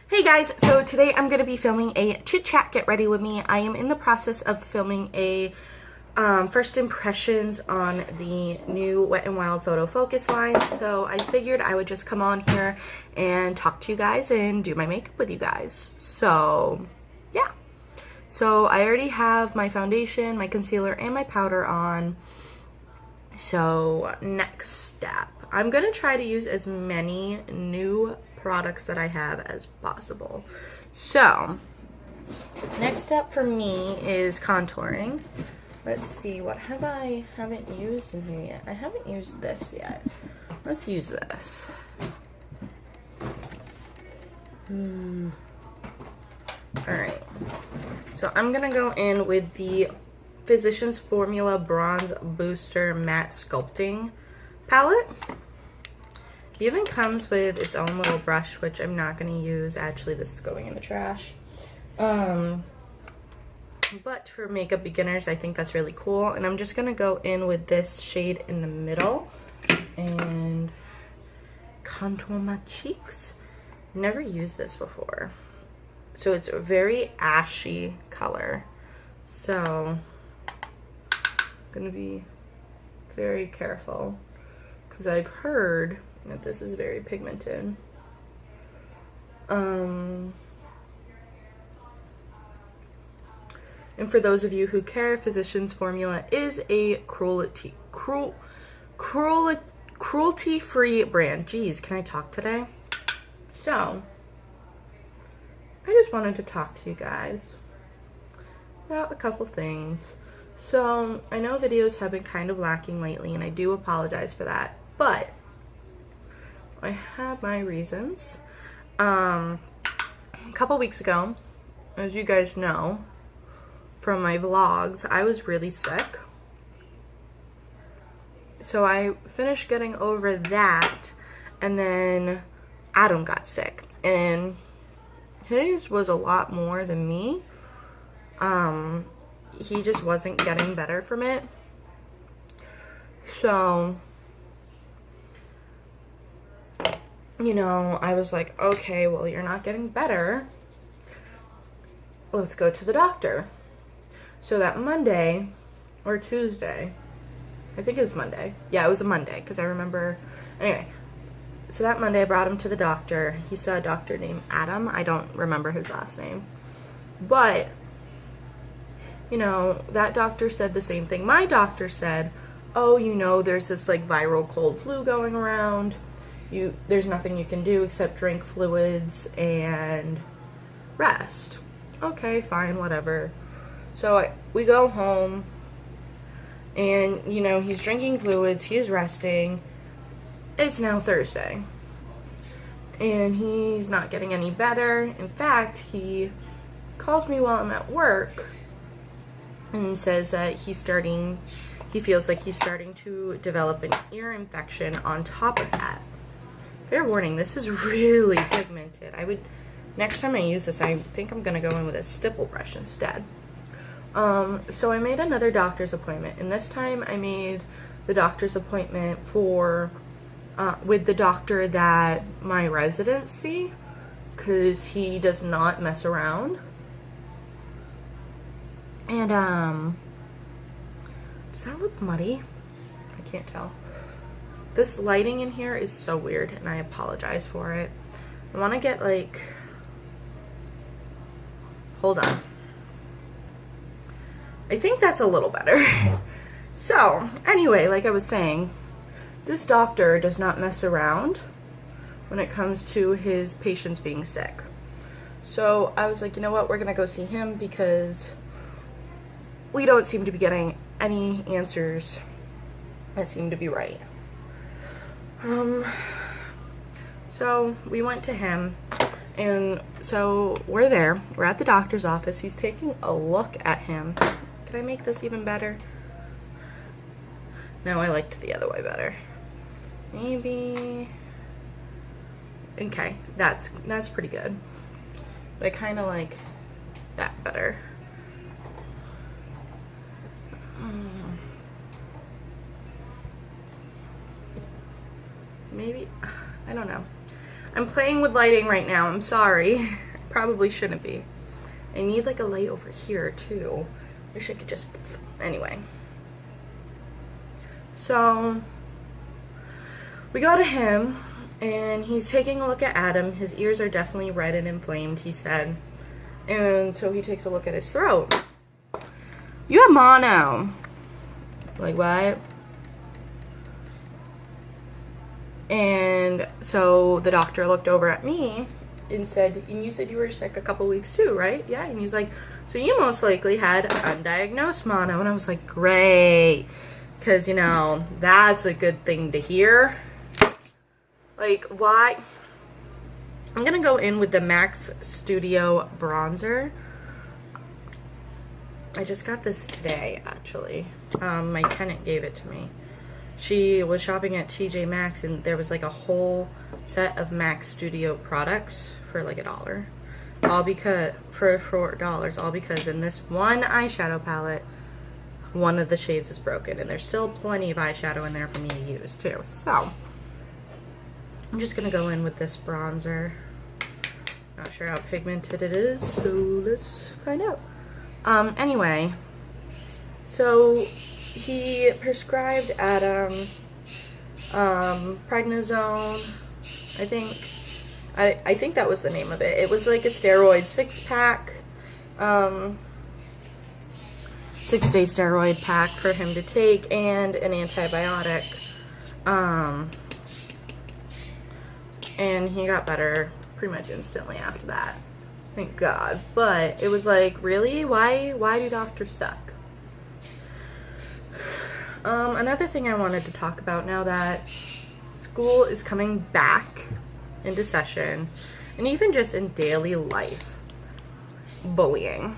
Hey guys, so today I'm going to be filming a chit chat, get ready with me. I am in the process of filming a first impressions on the new Wet n Wild photo focus line. So I figured I would just come on here and talk to you guys and do my makeup with you guys. So yeah. So I already have my foundation, my concealer, and my powder on. So next step, I'm going to try to use as many new products that I have as possible. So next step for me is contouring. Let's see, what haven't used in here yet? I haven't used this yet. Let's use this. Alright, so I'm gonna go in with the Physicians Formula Bronze Booster Matte Sculpting Palette. It even comes with its own little brush, which I'm not going to use. Actually, this is going in the trash. But for makeup beginners, I think that's really cool. And I'm just going to go in with this shade in the middle and contour my cheeks. Never used this before. So it's a very ashy color. So I'm going to be very careful because I've heard that this is very pigmented. And for those of you who care, Physicians Formula is a cruelty-free brand. Jeez, can I talk today? So, I just wanted to talk to you guys about a couple things. So, I know videos have been kind of lacking lately, and I do apologize for that, but I have my reasons. A couple weeks ago, as you guys know from my vlogs, I was really sick. So I finished getting over that, and then Adam got sick, and his was a lot more than me. He just wasn't getting better from it. So, you know, I was like, okay, well, you're not getting better. Let's go to the doctor. So that Monday or Tuesday, I think it was Monday. Yeah, it was a Monday because I remember. Anyway, so that Monday I brought him to the doctor. He saw a doctor named Adam. I don't remember his last name. But, you know, that doctor said the same thing. My doctor said, oh, you know, there's this like viral cold flu going around. There's nothing you can do except drink fluids and rest. Okay, fine, whatever. So we go home, and you know, he's drinking fluids, he's resting. It's now Thursday, and he's not getting any better. In fact, he calls me while I'm at work and says that he feels like he's starting to develop an ear infection on top of that. Fair warning, this is really pigmented. Next time I use this, I think I'm gonna go in with a stipple brush instead. So I made another doctor's appointment, and this time I made the doctor's appointment with the doctor that my residents see, because he does not mess around. And, does that look muddy? I can't tell. This lighting in here is so weird, and I apologize for it. I want to get, like, hold on. I think that's a little better. So, anyway, like I was saying, this doctor does not mess around when it comes to his patients being sick. So, I was like, you know what, we're going to go see him because we don't seem to be getting any answers that seem to be right. So we went to him, and so we're there. We're at the doctor's office. He's taking a look at him. Can I make this even better? No, I liked the other way better. Maybe. Okay, that's pretty good. But I kind of like that better. Maybe, I don't know. I'm playing with lighting right now. I'm sorry. Probably shouldn't be. I need like a light over here too. Wish I could just, anyway. So we go to him and he's taking a look at Adam. His ears are definitely red and inflamed, he said. And so he takes a look at his throat. You have mono. Like what? And so the doctor looked over at me and said, and you said you were sick a couple weeks too, right? Yeah. And he's like, so you most likely had undiagnosed mono. And I was like, great. Because, you know, that's a good thing to hear. Like, why? I'm going to go in with the MAC Studio bronzer. I just got this today, actually. My tenant gave it to me. She was shopping at TJ Maxx and there was like a whole set of MAC Studio products for like $1. All because, for $4, all because in this one eyeshadow palette, one of the shades is broken. And there's still plenty of eyeshadow in there for me to use too. So, I'm just going to go in with this bronzer. Not sure how pigmented it is, so let's find out. Anyway, so he prescribed Adam prednisone. I think that was the name of it. It was like a steroid 6-pack, 6-day steroid pack for him to take, and an antibiotic. And he got better pretty much instantly after that. Thank God. But it was like, really? Why do doctors suck? Another thing I wanted to talk about now that school is coming back into session, and even just in daily life, bullying.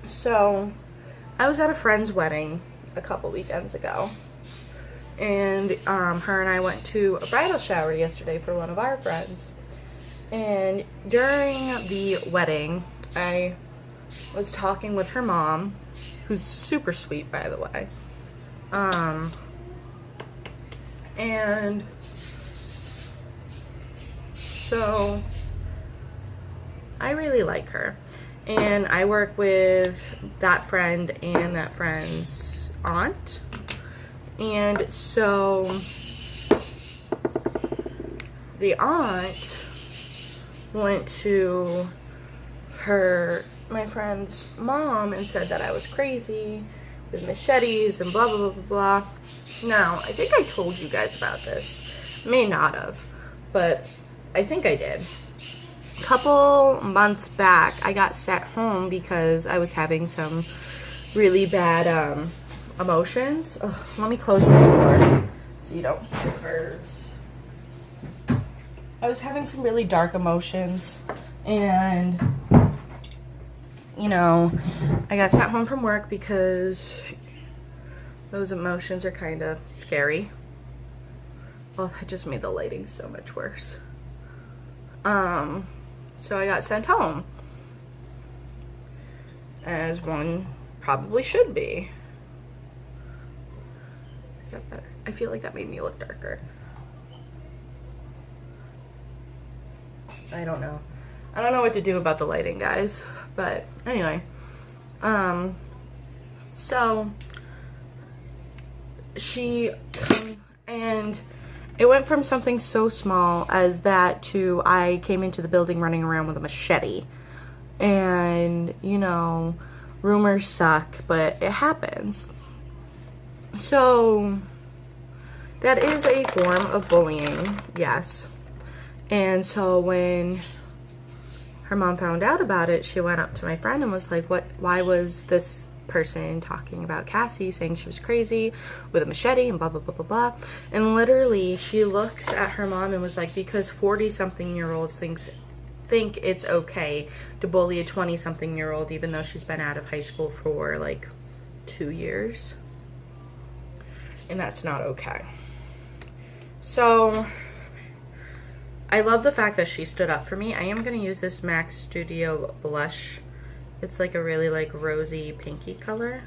So, I was at a friend's wedding a couple weekends ago, and her and I went to a bridal shower yesterday for one of our friends. And during the wedding, I was talking with her mom, who's super sweet, by the way. And so I really like her. And I work with that friend and that friend's aunt. And so the aunt went to my friend's mom and said that I was crazy with machetes and blah, blah, blah, blah, blah. Now, I think I told you guys about this. May not have, but I think I did. A couple months back, I got sent home because I was having some really bad emotions. Ugh, let me close this door so you don't hear birds. I was having some really dark emotions, and, you know, I got sent home from work because those emotions are kind of scary. Well, that just made the lighting so much worse. So I got sent home, as one probably should be. Is that better? I feel like that made me look darker. I don't know. I don't know what to do about the lighting, guys. But anyway, so and it went from something so small as that to I came into the building running around with a machete. And, you know, rumors suck, but it happens. So that is a form of bullying, yes. And so when her mom found out about it, she went up to my friend and was like, why was this person talking about Cassey, saying she was crazy with a machete and blah, blah, blah, blah, blah. And literally, she looks at her mom and was like, because 40-something-year-olds think it's okay to bully a 20-something-year-old even though she's been out of high school for like 2 years. And that's not okay. So I love the fact that she stood up for me. I am going to use this MAC Studio blush. It's like a really like rosy pinky color.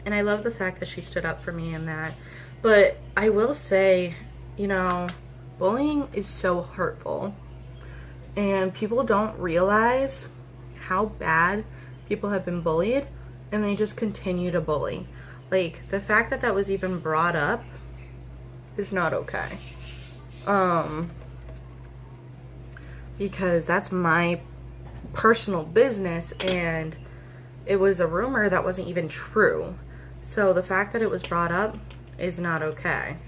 And I love the fact that she stood up for me in that. But I will say, you know, bullying is so hurtful, and people don't realize how bad people have been bullied, and they just continue to bully. Like, the fact that that was even brought up is not okay. Because that's my personal business, and it was a rumor that wasn't even true. So the fact that it was brought up is not okay.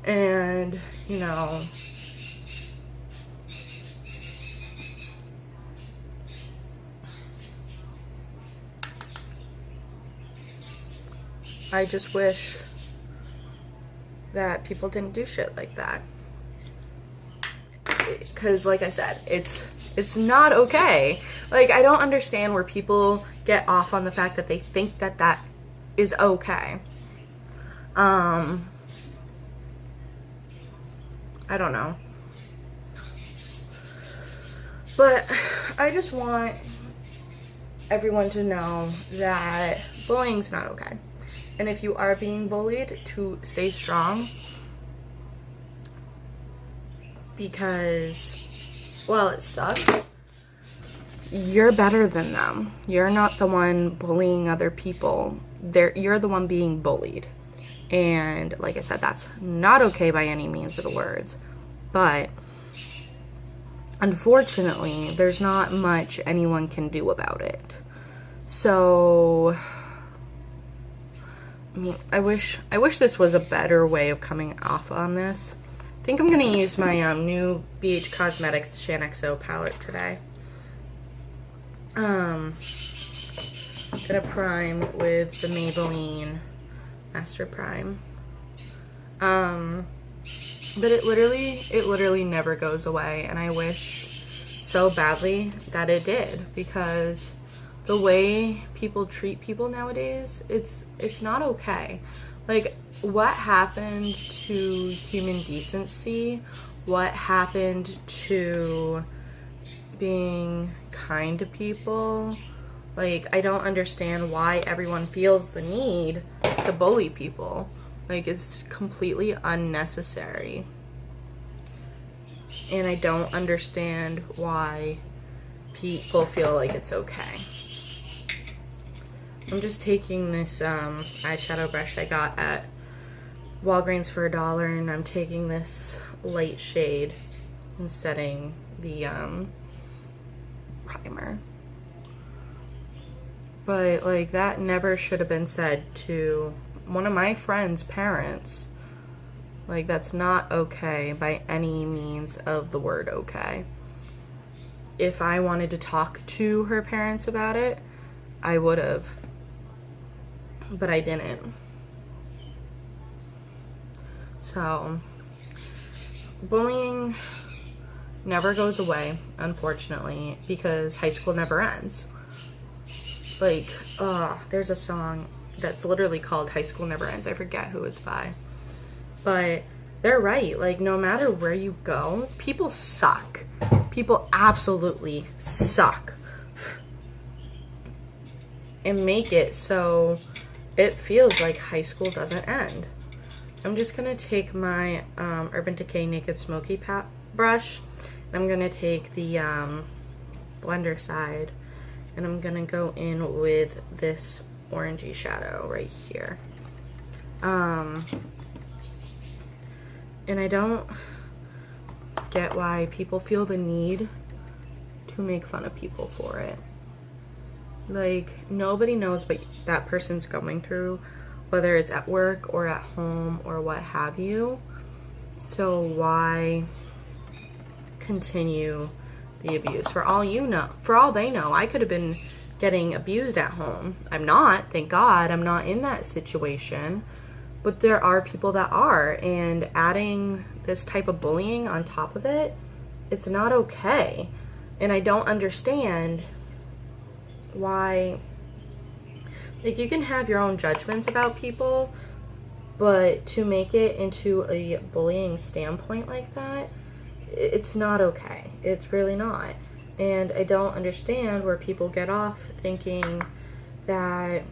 And, you know, I just wish that people didn't do shit like that. Because, like I said, it's not okay. Like, I don't understand where people get off on the fact that they think that that is okay. I don't know. But I just want everyone to know that bullying's not okay. And if you are being bullied, to stay strong. Because, well, it sucks. You're better than them. You're not the one bullying other people. You're the one being bullied. And like I said, that's not okay by any means of the words. But unfortunately, there's not much anyone can do about it. So, I mean, I wish this was a better way of coming off on this. I think I'm going to use my new BH Cosmetics Shanaxo palette today. Gonna prime with the Maybelline Master Prime. But it literally never goes away, and I wish so badly that it did, because the way people treat people nowadays, it's not okay. Like, what happened to human decency? What happened to being kind to people? Like, I don't understand why everyone feels the need to bully people. Like, it's completely unnecessary. And I don't understand why people feel like it's okay. I'm just taking this eyeshadow brush I got at Walgreens for $1, and I'm taking this light shade and setting the primer. But, like, that never should have been said to one of my friend's parents. Like, that's not okay by any means of the word okay. If I wanted to talk to her parents about it, I would have. But I didn't. So, bullying never goes away, unfortunately, because high school never ends. Like, there's a song that's literally called High School Never Ends. I forget who it's by. But they're right. Like, no matter where you go, people suck. People absolutely suck. And make it so it feels like high school doesn't end. I'm just going to take my Urban Decay Naked Smoky brush. And I'm going to take the blender side. And I'm going to go in with this orangey shadow right here. And I don't get why people feel the need to make fun of people for it. Like, nobody knows what that person's going through, whether it's at work or at home or what have you. So why continue the abuse? For all you know, for all they know, I could have been getting abused at home. I'm not, thank God, I'm not in that situation. But there are people that are, and adding this type of bullying on top of it, it's not okay. And I don't understand why, like, you can have your own judgments about people, but to make it into a bullying standpoint like that, it's not okay. It's really not. And I don't understand where people get off thinking that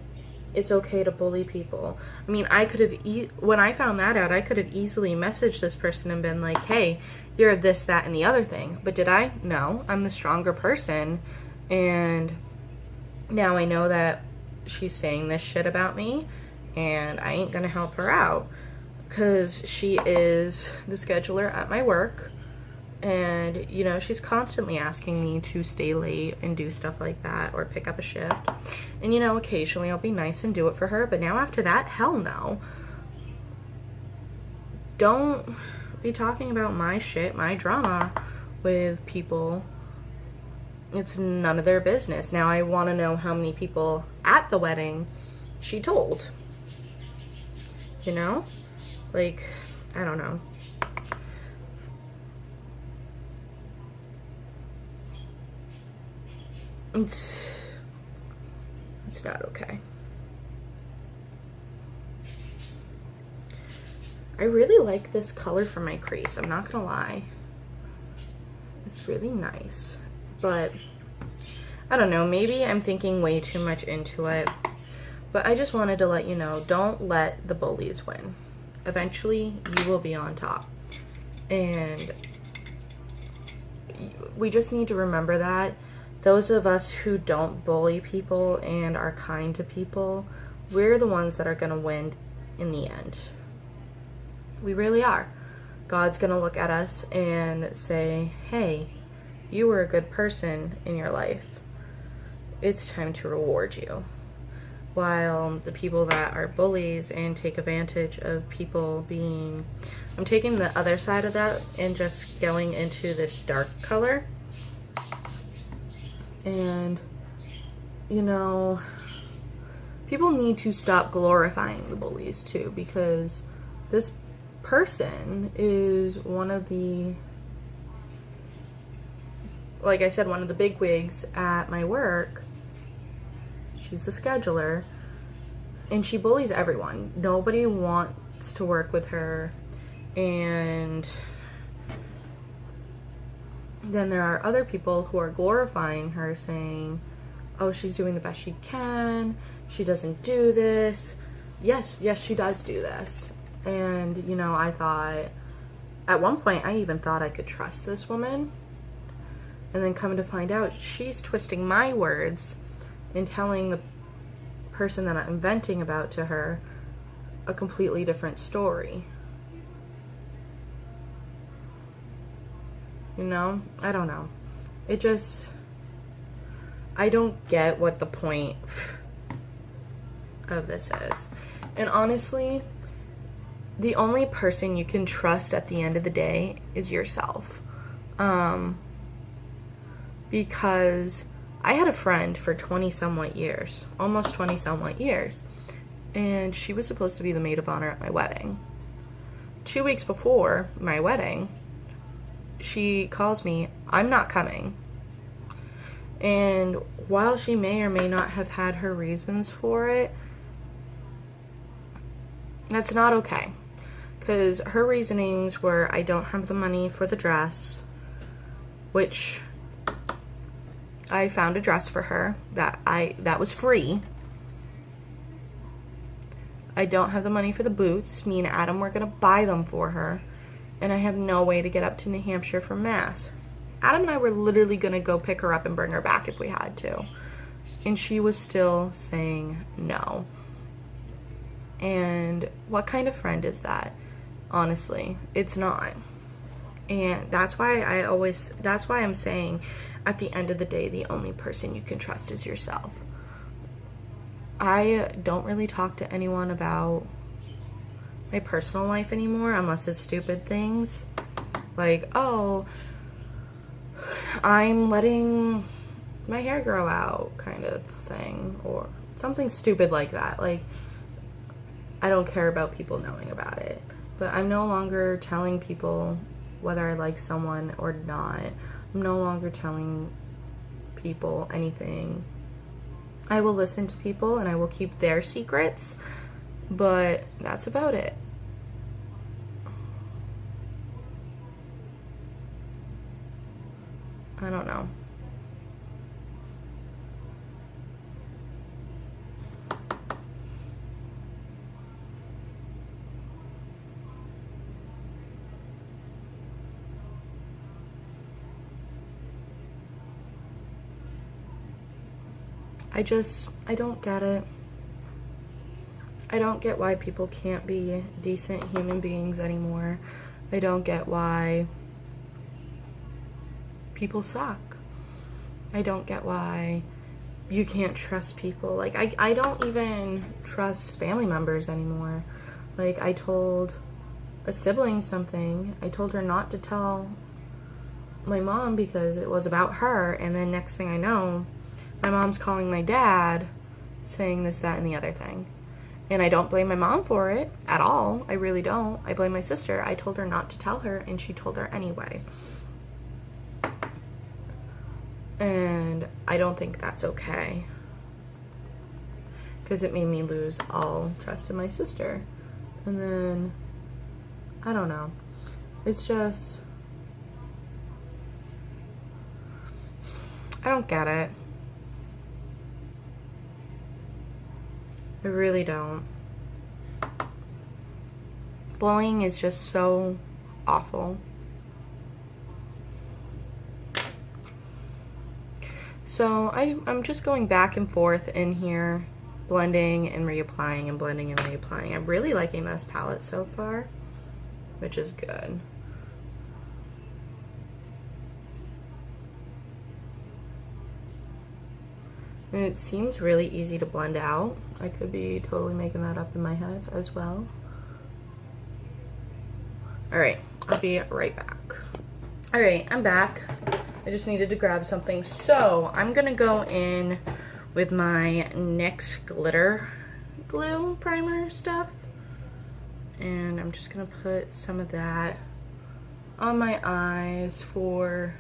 it's okay to bully people. I mean, I could have, when I found that out, I could have easily messaged this person and been like, hey, you're this, that, and the other thing. But did I? No. I'm the stronger person. And now I know that she's saying this shit about me, and I ain't gonna help her out. Because she is the scheduler at my work. And, you know, she's constantly asking me to stay late and do stuff like that or pick up a shift. And, you know, occasionally I'll be nice and do it for her. But now after that, hell no. Don't be talking about my shit, my drama with people. It's none of their business. Now I want to know how many people at the wedding she told. You know? Like, I don't know. It's not okay. I really like this color for my crease. I'm not gonna lie. It's really nice. But I don't know, maybe I'm thinking way too much into it. But I just wanted to let you know, don't let the bullies win. Eventually, you will be on top. And we just need to remember that. Those of us who don't bully people and are kind to people, we're the ones that are going to win in the end. We really are. God's going to look at us and say, hey, you were a good person in your life. It's time to reward you. While the people that are bullies and take advantage of people being... I'm taking the other side of that and just going into this dark color. And, you know, people need to stop glorifying the bullies too, because this person is one of the, like I said, one of the bigwigs at my work. She's the scheduler, and she bullies everyone. Nobody wants to work with her, and then there are other people who are glorifying her, saying, oh, she's doing the best she can, she doesn't do this. Yes, she does do this. And, you know, I thought, at one point, I even thought I could trust this woman. And then coming to find out, she's twisting my words and telling the person that I'm venting about to her a completely different story. You know? I don't know. It just... I don't get what the point of this is. And honestly, the only person you can trust at the end of the day is yourself. Because I had a friend for 20-somewhat years. Almost 20-somewhat years. And she was supposed to be the maid of honor at my wedding. 2 weeks before my wedding, she calls me, I'm not coming. And while she may or may not have had her reasons for it, that's not okay. Because her reasonings were, I don't have the money for the dress, which I found a dress for her that was free. I don't have the money for the boots. Me and Adam were going to buy them for her. And I have no way to get up to New Hampshire for Mass. Adam and I were literally going to go pick her up and bring her back if we had to. And she was still saying no. And what kind of friend is that? Honestly, it's not. And that's why I'm saying at the end of the day, the only person you can trust is yourself. I don't really talk to anyone about my personal life anymore unless it's stupid things. Like, oh, I'm letting my hair grow out kind of thing, or something stupid like that. Like, I don't care about people knowing about it. But I'm no longer telling people whether I like someone or not. I'm no longer telling people anything. I will listen to people and I will keep their secrets, but that's about it. I don't know. I don't get it. I don't get why people can't be decent human beings anymore. I don't get why people suck. I don't get why you can't trust people. Like, I don't even trust family members anymore. Like, I told a sibling something. I told her not to tell my mom because it was about her, and then next thing I know, my mom's calling my dad saying this, that, and the other thing. And I don't blame my mom for it at all. I really don't. I blame my sister. I told her not to tell her, and she told her anyway. And I don't think that's okay, because it made me lose all trust in my sister. And then, I don't know. It's just, I don't get it. I really don't. Bullying is just so awful. So I'm just going back and forth in here, blending and reapplying and blending and reapplying. I'm really liking this palette so far, which is good. And it seems really easy to blend out. I could be totally making that up in my head as well. Alright, I'll be right back. Alright, I'm back. I just needed to grab something. So, I'm gonna go in with my NYX glitter glue primer stuff. And I'm just gonna put some of that on my eyes for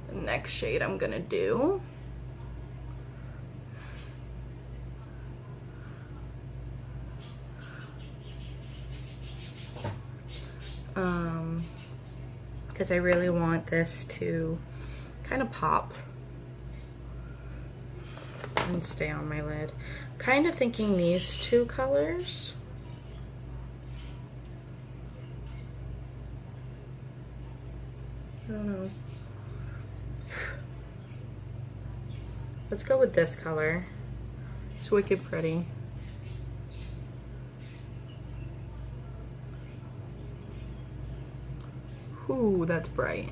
the next shade I'm gonna do. Because I really want this to kind of pop and stay on my lid. Kind of thinking these two colors. I don't know. Let's go with this color. It's wicked pretty. Ooh, that's bright.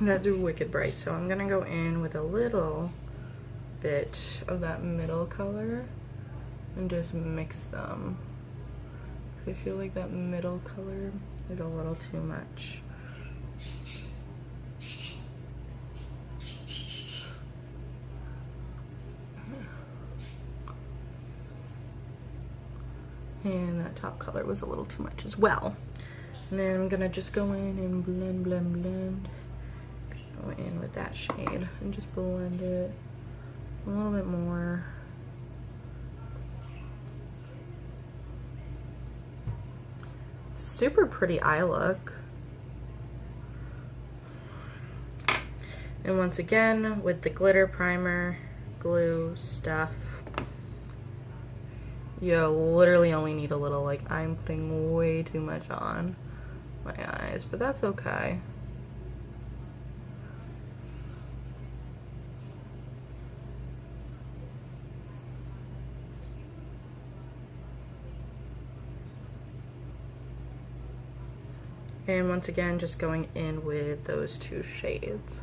That's wicked bright. So I'm gonna go in with a little bit of that middle color and just mix them. I feel like that middle color is a little too much. And that top color was a little too much as well. And then I'm gonna just go in and blend, blend, blend. Go in with that shade and just blend it a little bit more. Super pretty eye look. And once again, with the glitter primer, glue stuff, you literally only need a little. Like, I'm putting way too much on my eyes, but that's okay. And once again, just going in with those two shades.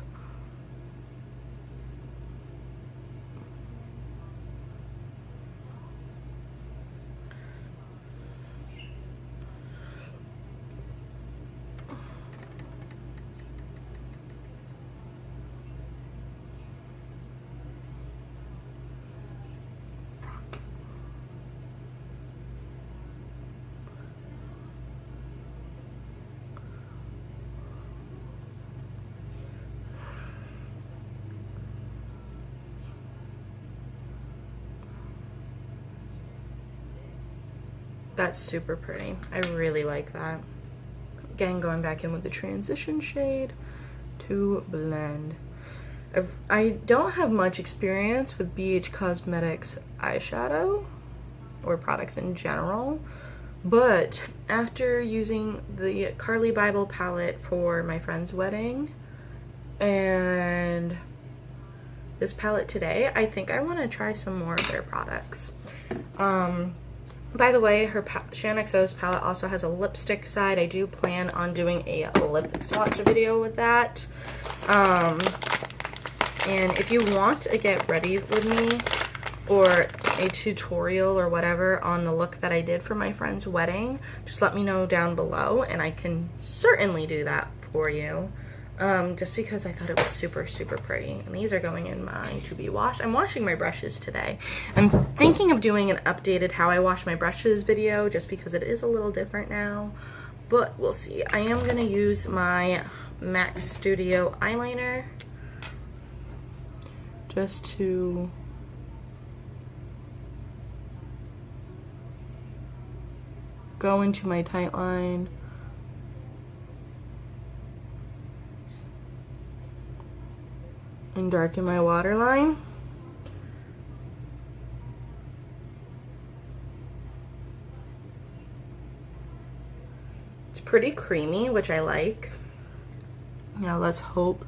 That's super pretty. I really like that. Again, going back in with the transition shade to blend. I don't have much experience with BH Cosmetics eyeshadow or products in general, but after using the Carly Bible palette for my friend's wedding and this palette today. I think I want to try some more of their products. By the way, her Shannxo's palette also has a lipstick side. I do plan on doing a lip swatch video with that. And if you want to get ready with me or a tutorial or whatever on the look that I did for my friend's wedding, just let me know down below and I can certainly do that for you. Just because I thought it was super, super pretty. And these are going in my to be washed. I'm washing my brushes today. I'm thinking of doing an updated how I wash my brushes video just because it is a little different now. But we'll see. I am going to use my MAC Studio eyeliner just to go into my tight line. And darken my waterline. It's pretty creamy, which I like. Now let's hope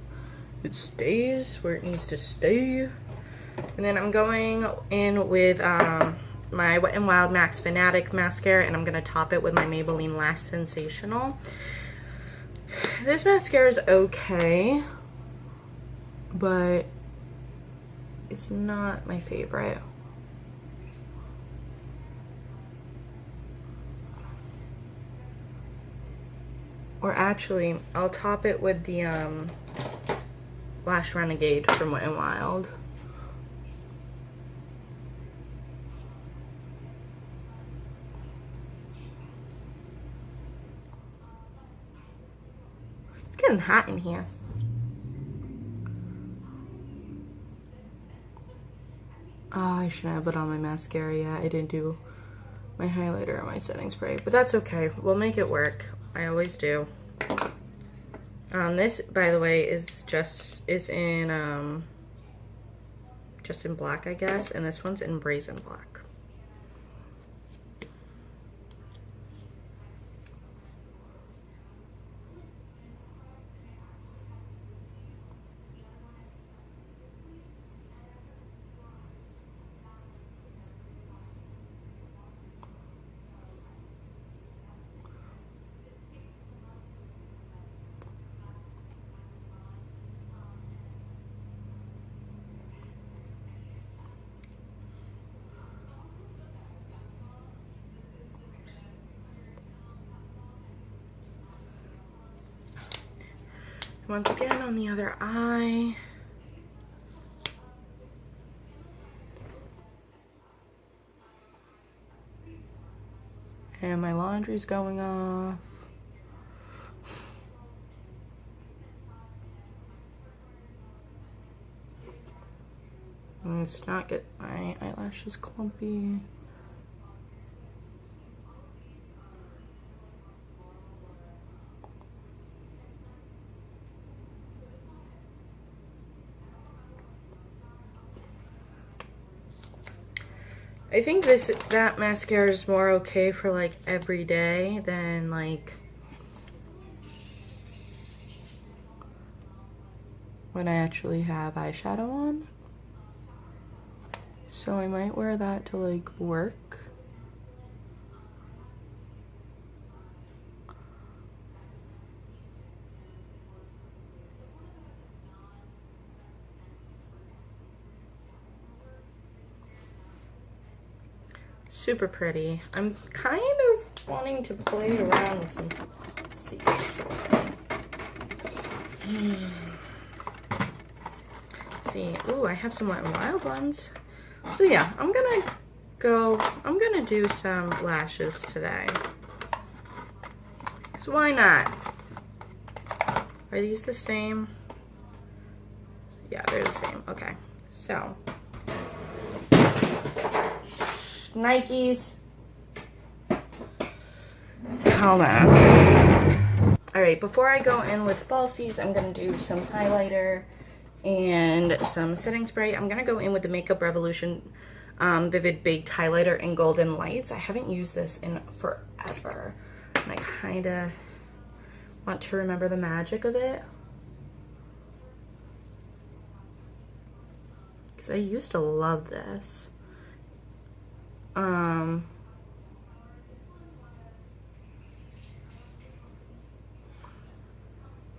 it stays where it needs to stay. And then I'm going in with my Wet n Wild Max Fanatic mascara, and I'm gonna top it with my Maybelline Lash Sensational. This mascara is okay, but it's not my favorite. Or actually, I'll top it with the Lash Renegade from Wet n Wild. It's getting hot in here. Oh, I shouldn't have put on my mascara yet. I didn't do my highlighter or my setting spray, but that's okay. We'll make it work. I always do. This, by the way, is in black, I guess, and this one's in Brazen Black. Once again on the other eye. And my laundry's going off. And let's not get my eyelashes clumpy. I think that mascara is more okay for like every day than like when I actually have eyeshadow on. So I might wear that to like work. Super pretty. I'm kind of wanting to play around with some seeds. See, ooh, I have some Wet n Wild ones. So yeah, I'm gonna do some lashes today. So why not? Are these the same? Yeah, they're the same. Okay, so Nikes. Hold on. Alright, before I go in with falsies, I'm going to do some highlighter and some setting spray. I'm going to go in with the Makeup Revolution Vivid Baked Highlighter in Golden Lights. I haven't used this in forever, and I kind of want to remember the magic of it. because I used to love this.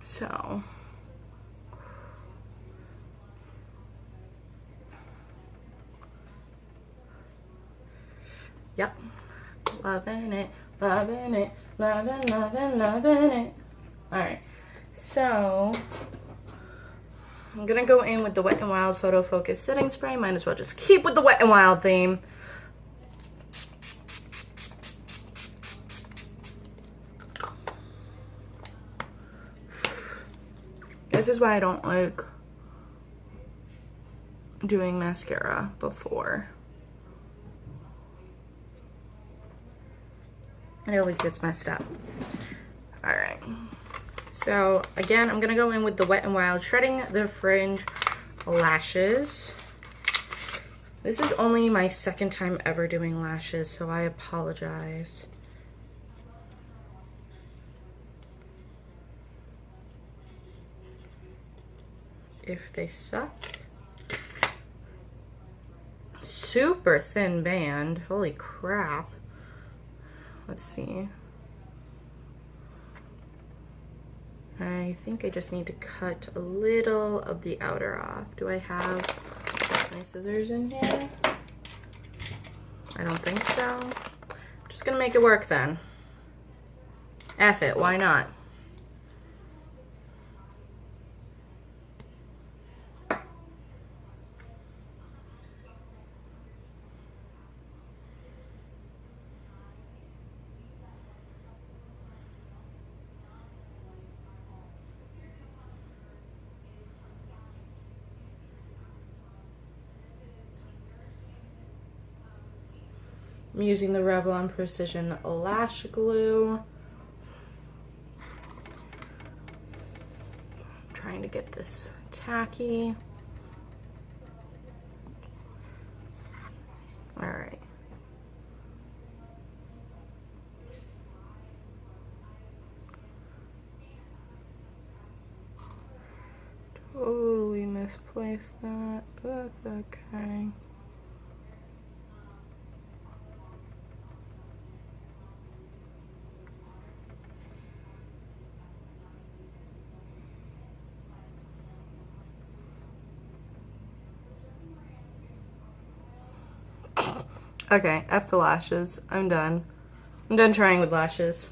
So yep, loving it, loving it, loving, loving, loving it. All right, so I'm gonna go in with the Wet n Wild Photo Focus Setting Spray. Might as well just keep with the Wet n Wild theme. This is why I don't like doing mascara before. It always gets messed up. All right. So again, I'm gonna go in with the Wet n Wild Shredding the Fringe Lashes. This is only my second time ever doing lashes, so I apologize. If they suck. Super thin band. Holy crap. Let's see. I think I just need to cut a little of the outer off. Do I have my scissors in here? I don't think so. I'm just gonna make it work then. F it, why not? I'm using the Revlon Precision Lash Glue. I'm trying to get this tacky. All right. Totally misplaced that, but that's okay. Okay, F the lashes. I'm done. I'm done trying with lashes.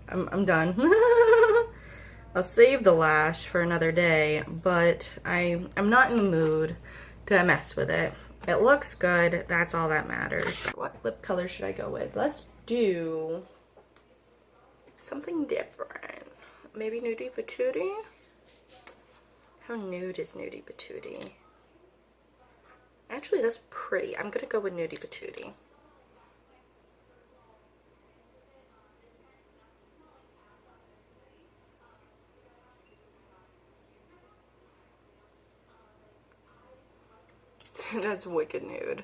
I'm done. I'll save the lash for another day, but I'm not in the mood to mess with it. It looks good. That's all that matters. What lip color should I go with? Let's do something different. Maybe Nudie Patootie? How nude is Nudie Patootie? Actually, that's pretty. I'm gonna go with Nudie Patootie. That's wicked nude.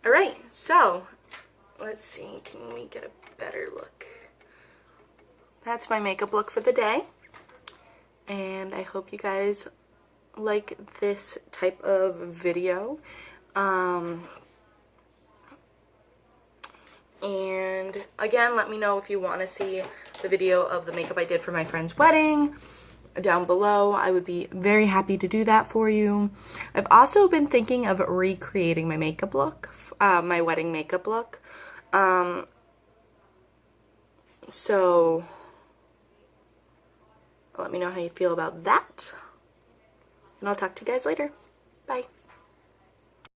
Alright, so let's see, can we get a better look? That's my makeup look for the day. And I hope you guys like this type of video. And again, let me know if you want to see the video of the makeup I did for my friend's wedding down below. I would be very happy to do that for you. I've also been thinking of recreating my makeup look, my wedding makeup look. So let me know how you feel about that. And I'll talk to you guys later. Bye.